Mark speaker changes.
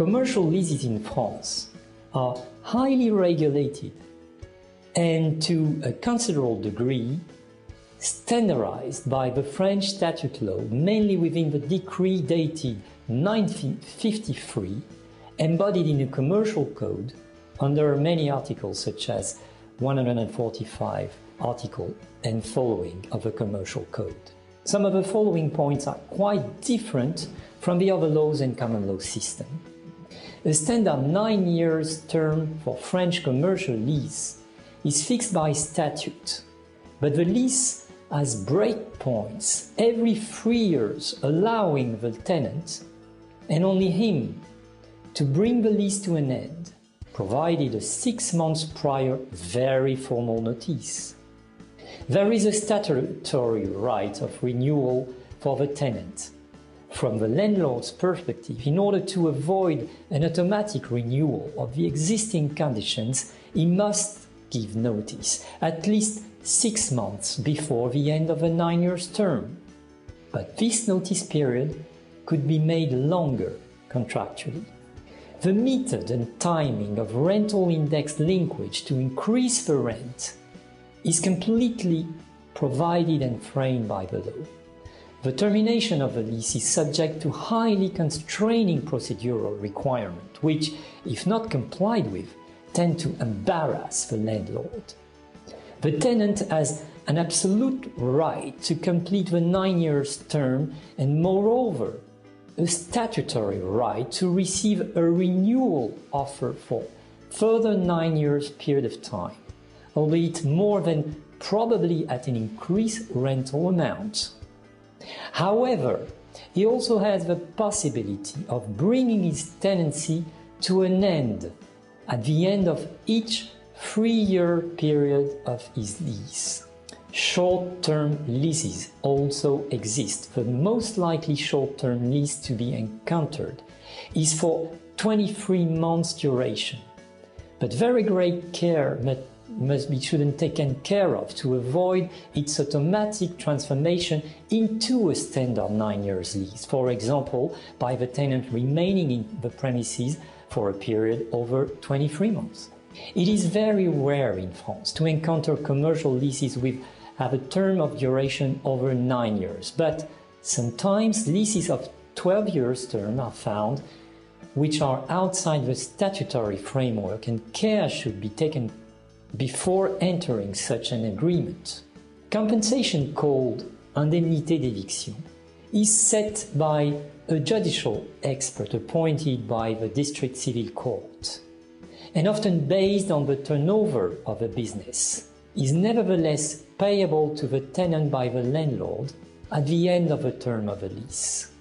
Speaker 1: Commercial leases in France are highly regulated and to a considerable degree standardized by the French statute law, mainly within the decree dated 1953, embodied in the commercial code under many articles such as 145 article and following of the commercial code. Some of the following points are quite different from the other laws and common law system. A standard 9 years term for French commercial lease is fixed by statute, but the lease has breakpoints every 3 years, allowing the tenant, and only him, to bring the lease to an end, provided a 6 months prior very formal notice. There is a statutory right of renewal for the tenant. From the landlord's perspective, in order to avoid an automatic renewal of the existing conditions, he must give notice, at least 6 months before the end of a 9 years term. But this notice period could be made longer contractually. The method and timing of rental index linkage to increase the rent is completely provided and framed by the law. The termination of the lease is subject to highly constraining procedural requirements, which, if not complied with, tend to embarrass the landlord. The tenant has an absolute right to complete the 9 years term and, moreover, a statutory right to receive a renewal offer for further 9 years period of time, albeit more than probably at an increased rental amount. However, he also has the possibility of bringing his tenancy to an end at the end of each 3-year period of his lease. Short-term leases also exist. The most likely short-term lease to be encountered is for 23 months duration, but very great care must be taken care of to avoid its automatic transformation into a standard 9 years lease, for example, by the tenant remaining in the premises for a period over 23 months. It is very rare in France to encounter commercial leases with have a term of duration over 9 years, but sometimes leases of 12 years term are found which are outside the statutory framework, and care should be taken before entering such an agreement. Compensation, called indemnité d'éviction, is set by a judicial expert appointed by the district civil court, and often based on the turnover of a business, is nevertheless payable to the tenant by the landlord at the end of the term of a lease.